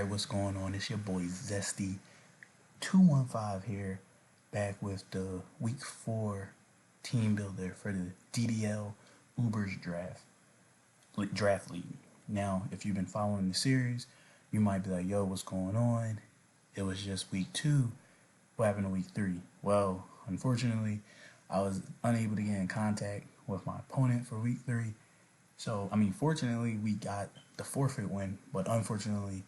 Alright, what's going on? It's your boy Zesty215 here, back with the week 4 team builder for the DDL Uber's draft league. Now, if you've been following the series, you might be like, yo, what's going on? It was just week 2. What happened to week 3? Well, unfortunately, I was unable to get in contact with my opponent for week 3. So, fortunately, we got the forfeit win, but unfortunately,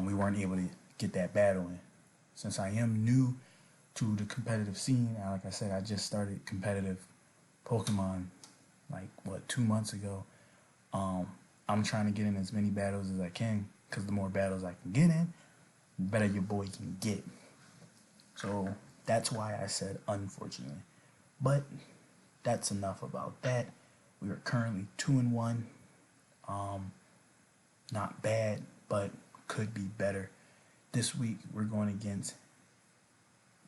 we weren't able to get that battle in. Since I am new to the competitive scene, and like I said, I just started competitive Pokemon 2 months ago. I'm trying to get in as many battles as I can, because the more battles I can get in, the better your boy can get. So that's why I said unfortunately. But that's enough about that. We are currently 2-1. Not bad, but could be better. This week we're going against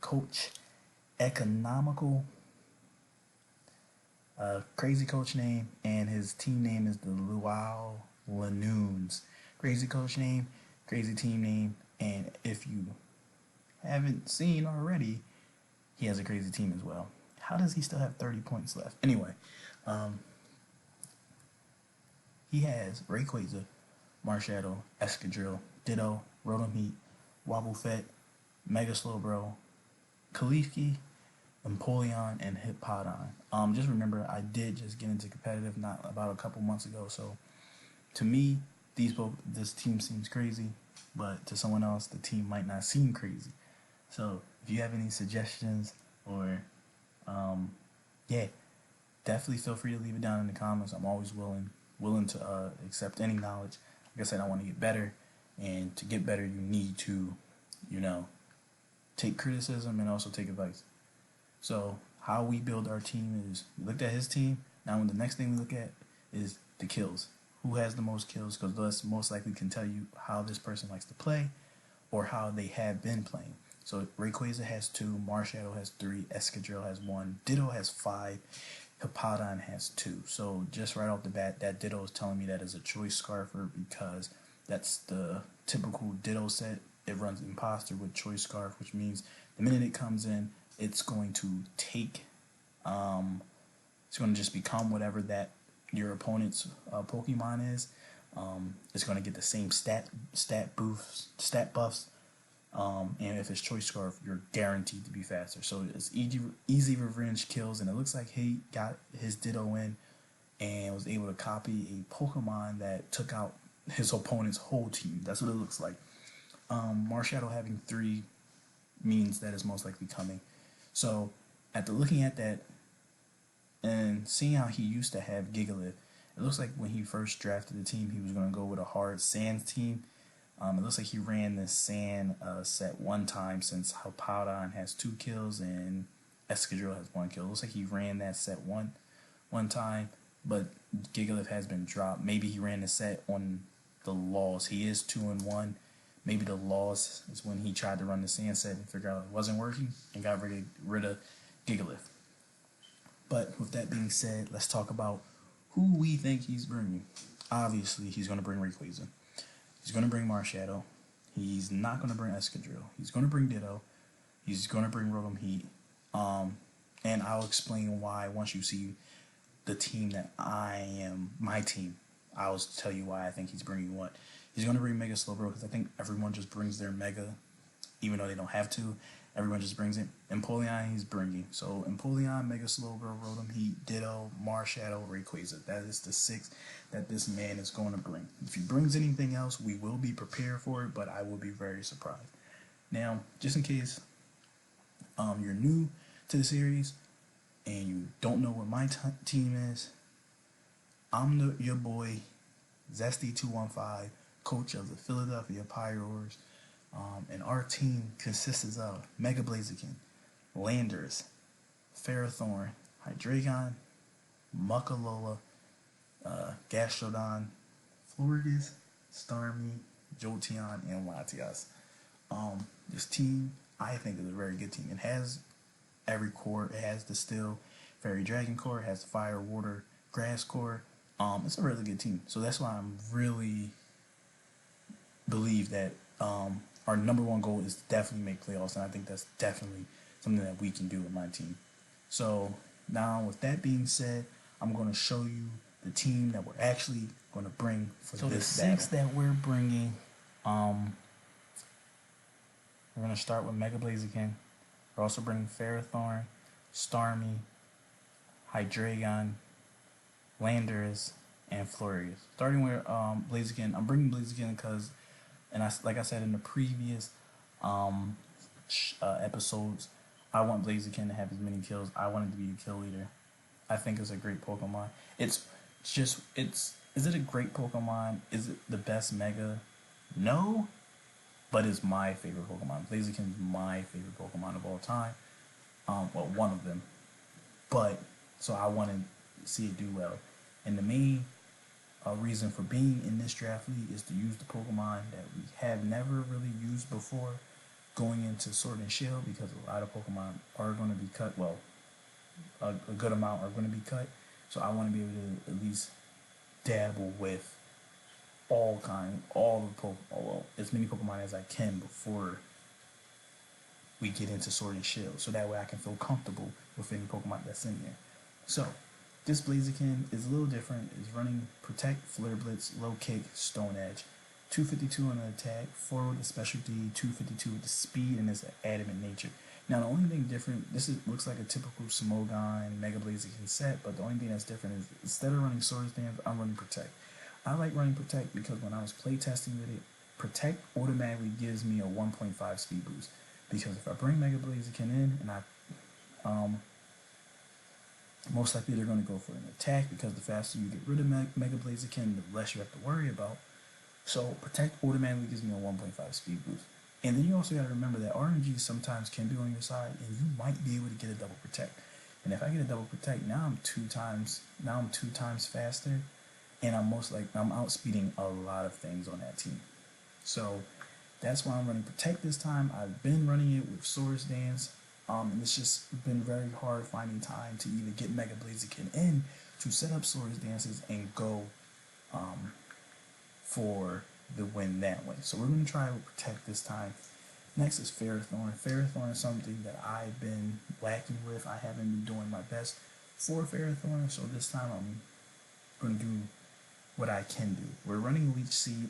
Coach Economical, crazy coach name, and his team name is the Lowell Linoones. Crazy coach name, crazy team name, and if you haven't seen already, he has a crazy team as well. How does he still have 30 points left? Anyway, he has Rayquaza, Marshadow, Escadrille, Ditto, Rotom Heat, Wobbuffet, Mega Slowbro, Kalifki, Empoleon, and Hippowdon. Just remember, I did just get into competitive not about a couple months ago, so to me, this team seems crazy, but to someone else, the team might not seem crazy. So if you have any suggestions or, yeah, definitely feel free to leave it down in the comments. I'm always willing to accept any knowledge. Like I said, I want to get better, and to get better, you need to, take criticism and also take advice. So how we build our team is, we looked at his team. Now the next thing we look at is the kills. Who has the most kills? Because this most likely can tell you how this person likes to play or how they have been playing. So Rayquaza has 2, Marshadow has 3, Escadrille has 1, Ditto has 5, Hippowdon has 2. So just right off the bat, that Ditto is telling me that is a choice Scarfer, because that's the typical Ditto set. It runs Imposter with choice Scarf, which means the minute it comes in, it's going to take, it's going to just become whatever that your opponent's Pokemon is. It's going to get the same stat buffs. And if it's choice scarf, you're guaranteed to be faster. So it's easy revenge kills, and it looks like he got his Ditto in and was able to copy a Pokemon that took out his opponent's whole team. That's what it looks like. Marshadow having 3 means that is most likely coming. So after looking at that and seeing how he used to have Gigalith, it looks like when he first drafted the team, he was going to go with a hard Sands team. It looks like he ran the Sand set one time, since Hippowdon has 2 kills and Escadrille has 1 kill. It looks like he ran that set one time, but Gigalith has been dropped. Maybe he ran the set on the loss. He is 2-1. Maybe the loss is when he tried to run the Sand set and figured out it wasn't working and got rid of Gigalith. But with that being said, let's talk about who we think he's bringing. Obviously, he's going to bring Rayquaza. He's going to bring Marshadow. He's not going to bring Escadrille. He's going to bring Ditto. He's going to bring Rotom Heat. And I'll explain why once you see the team that my team. I'll tell you why I think he's bringing what. He's going to bring Mega Slowbro, because I think everyone just brings their Mega, even though they don't have to. Everyone just brings it. Empoleon he's bringing. So Empoleon, Mega Slowbro, Rotom Heat, Ditto, Marshadow, Rayquaza. That is the 6 that this man is going to bring. If he brings anything else, we will be prepared for it, but I will be very surprised. Now, just in case you're new to the series and you don't know what my team is, I'm your boy, Zesty215, coach of the Philadelphia Pyroars. And our team consists of Mega Blaziken, Landers, Ferrothorn, Hydreigon, Muckalola, Gastrodon, Florges, Starmie, Jolteon, and Latias. This team, I think, is a very good team. It has every core. It has the Steel, Fairy Dragon core. It has the Fire, Water, Grass core. It's a really good team. So that's why I'm really believe that our number one goal is to definitely make playoffs, and I think that's definitely something that we can do with my team. So now, with that being said, I'm going to show you the team that we're actually going to bring for this battle. So the six that we're bringing, we're going to start with Mega Blaziken. We're also bringing Ferrothorn, Starmie, Hydreigon, Landorus, and Florius. Starting with Blaziken, I'm bringing Blaziken because, and like I said in the previous episodes, I want Blaziken to have as many kills. I want it to be a kill leader. I think it's a great Pokemon. Is it a great Pokemon? Is it the best Mega? No, but it's my favorite Pokemon. Blaziken is my favorite Pokemon of all time. Well, one of them. But, so I want to see it do well. And the main reason for being in this draft league is to use the Pokemon that we have never really used before going into Sword and Shield, because a lot of Pokemon are going to be cut. Well, a good amount are going to be cut. So I want to be able to at least dabble with all the Pokemon, well, as many Pokemon as I can before we get into Sword and Shield, so that way I can feel comfortable with any Pokemon that's in there. So this Blaziken is a little different. It's running Protect, Flare Blitz, Low Kick, Stone Edge, 252 on the attack, 4 with the special D, 252 with the speed, and it's an adamant nature. Now the only thing different, looks like a typical Smogon Mega Blaziken set, but the only thing that's different is instead of running Swords Dance, I'm running Protect. I like running Protect because when I was playtesting with it, Protect automatically gives me a 1.5 speed boost. Because if I bring Mega Blaziken in, and I most likely they're going to go for an attack, because the faster you get rid of Mega Blaziken, the less you have to worry about. So Protect automatically gives me a 1.5 speed boost. And then you also got to remember that RNG sometimes can be on your side, and you might be able to get a double Protect. And if I get a double Protect, now I'm two times faster, and I'm outspeeding a lot of things on that team. So that's why I'm running Protect this time. I've been running it with Swords Dance, and it's just been very hard finding time to either get Mega Blaziken in to set up Swords Dances and go for the win that way. So we're going to try with Protect this time. Next is Ferrothorn. Ferrothorn is something that I've been lacking with. I haven't been doing my best for Ferrothorn, so this time I'm going to do what I can do. We're running Leech Seed,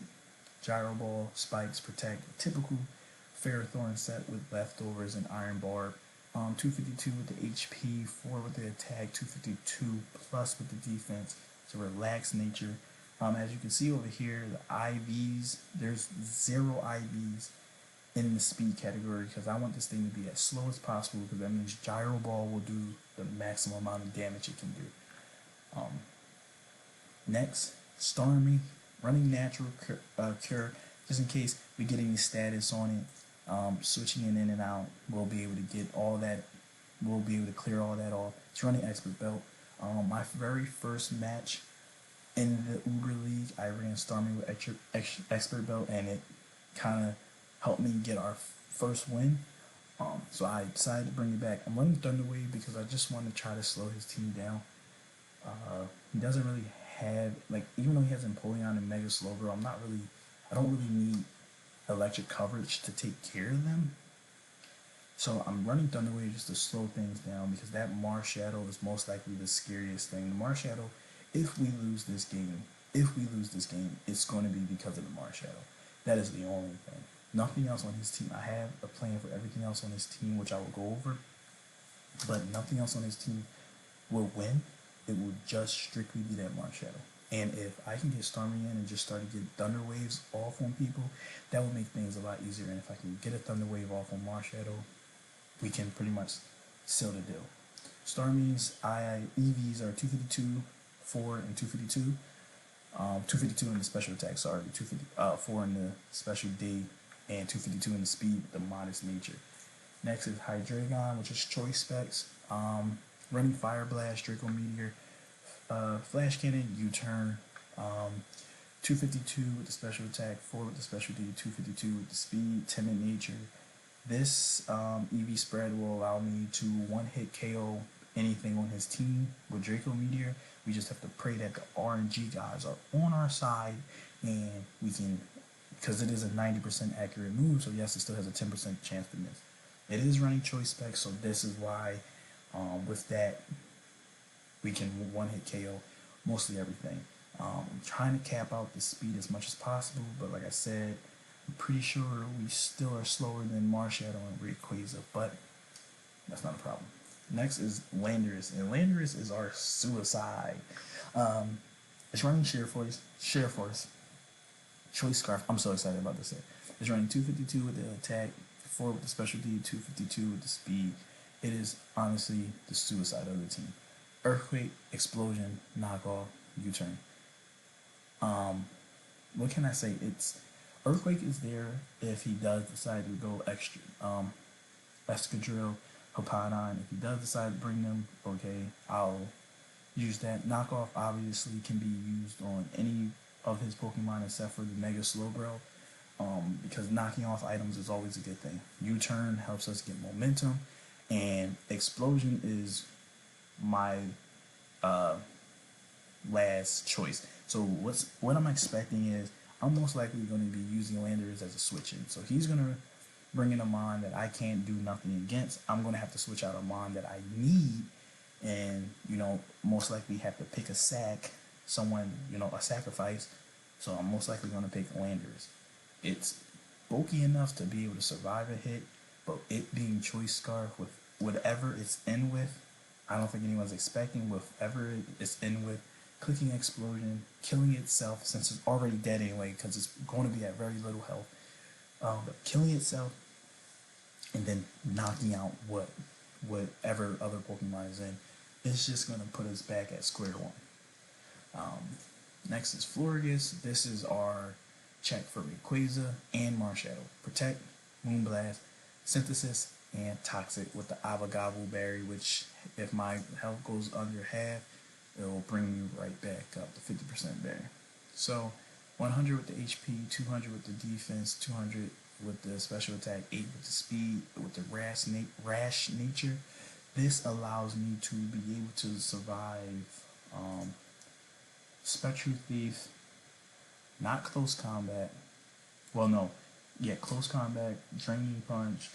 Gyro Ball, Spikes, Protect, typical Ferrothorn set with leftovers and Iron Barb. 252 with the HP, 4 with the attack, 252 plus with the defense. It's a relaxed nature. As you can see over here, the IVs, there's 0 IVs in the speed category because I want this thing to be as slow as possible, because that means Gyro Ball will do the maximum amount of damage it can do. Next, Starmie, running Natural Cure, just in case we get any status on it. Switching it in and out, we'll be able to get all that, we'll be able to clear all that off. It's running Expert Belt. My very first match in the Uber League, I ran Starmie with Expert Belt, and it kind of helped me get our first win. So I decided to bring it back. I'm running Thunder Wave because I just want to try to slow his team down. He doesn't really have, like, even though he has Empoleon and Mega Slowbro, I don't really need electric coverage to take care of them. So I'm running Thunder Wave just to slow things down, because that Marshadow is most likely the scariest thing. The Marshadow, if we lose this game, it's going to be because of the Marshadow. That is the only thing. Nothing else on his team. I have a plan for everything else on his team, which I will go over, but nothing else on his team will win. It will just strictly be that Marshadow. And if I can get Starmie in and just start to get Thunder Waves off on people, that will make things a lot easier. And if I can get a Thunder Wave off on Marshadow, we can pretty much seal the deal. Starmie's EVs are 252, 4, and 252. 252 in the special attack, 4 in the special D, and 252 in the speed with the modest nature. Next is Hydreigon, which is choice specs. Running Fire Blast, Draco Meteor, Flash Cannon, U-Turn, 252 with the special attack, 4 with the special D, 252 with the speed, timid nature. This EV spread will allow me to one-hit KO anything on his team with Draco Meteor. We just have to pray that the RNG guys are on our side and we can because it is a 90% accurate move, so yes, it still has a 10% chance to miss. It is running choice spec, so this is why with that we can one hit KO mostly everything. I'm trying to cap out the speed as much as possible, but like I said, I'm pretty sure we still are slower than Marshadow and Rayquaza, but that's not a problem. Next is Landorus, and Landorus is our suicide. It's running Sheer Force, Choice Scarf. I'm so excited about this set. It's running 252 with the attack, 4 with the specialty, 252 with the speed. It is honestly the suicide of the team. Earthquake, Explosion, Knockoff, U-turn. What can I say? It's Earthquake is there if he does decide to go extra. Escadrille, Hopadon. If he does decide to bring them, okay, I'll use that. Knockoff obviously can be used on any of his Pokemon except for the Mega Slowbro, because knocking off items is always a good thing. U-turn helps us get momentum, and Explosion is my last choice. So what I'm expecting is I'm most likely going to be using Landorus as a switch in. So he's going to bring in a Mon that I can't do nothing against. I'm going to have to switch out a Mon that I need, and most likely have to pick a a sacrifice. So I'm most likely going to pick Landorus. It's bulky enough to be able to survive a hit, but it being Choice Scarf with whatever it's in with, I don't think anyone's expecting whatever it's in with, clicking Explosion, killing itself since it's already dead anyway because it's going to be at very little health, but killing itself and then knocking out whatever other Pokemon is in, it's just going to put us back at square one. Next is Florges. This is our check for Rayquaza and Marshadow. Protect, Moonblast, Synthesis, and Toxic with the Avagavu Berry, which if my health goes under half, it will bring me right back up to 50% berry. So 100 with the HP, 200 with the defense, 200 with the special attack, 8 with the speed, with the rash nature. This allows me to be able to survive Spectral Thief, not close combat. Well, no. Yeah, close combat, Drain Punch,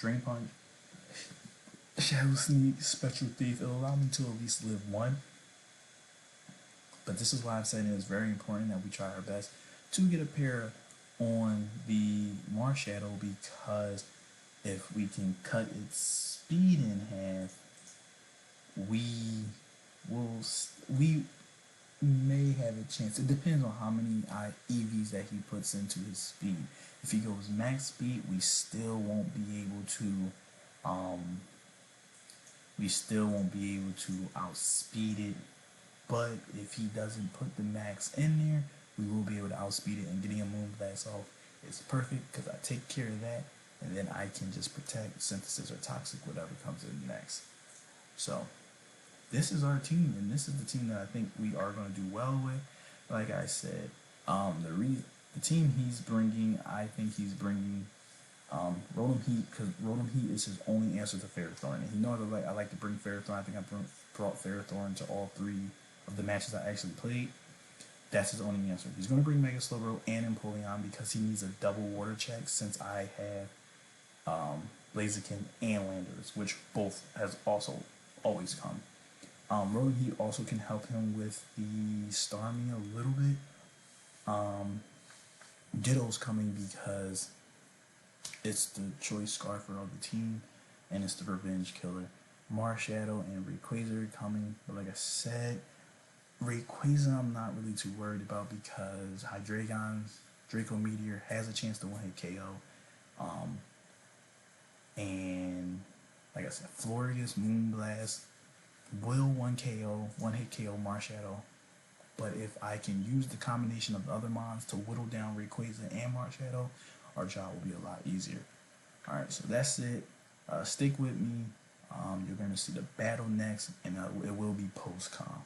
Shadow Sneak, Spectral Thief. It'll allow me to at least live one. But this is why I'm saying it is very important that we try our best to get a pair on the Marshadow, because if we can cut its speed in half, we may have a chance. It depends on how many EVs that he puts into his speed. If he goes max speed, we still won't be able to outspeed it. But if he doesn't put the max in there, we will be able to outspeed it, and getting a Moonblast off is perfect because I take care of that, and then I can just protect, Synthesis, or Toxic, whatever comes in next. So this is our team, and this is the team that I think we are going to do well with. Like I said, the team he's bringing, I think he's bringing Rotom Heat, because Rotom Heat is his only answer to Ferrothorn, and he knows I like to bring Ferrothorn. I think I brought Ferrothorn to all 3 of the matches I actually played. That's his only answer. He's going to bring Mega Slowbro and Empoleon because he needs a double water check, since I have Blaziken and Landorus, which both has also always come. Rotom Heat also can help him with the Starmie a little bit. Ditto's coming because it's the choice scarfer of the team, and it's the revenge killer. Marshadow and Rayquaza are coming, but like I said, Rayquaza I'm not really too worried about because Hydreigon's Draco Meteor has a chance to one-hit KO. And like I said, Florges, Moonblast will one-hit KO Marshadow. But if I can use the combination of the other mons to whittle down Rayquaza and Marshadow, our job will be a lot easier. Alright, so that's it. Stick with me. You're going to see the battle next, and it will be post-com.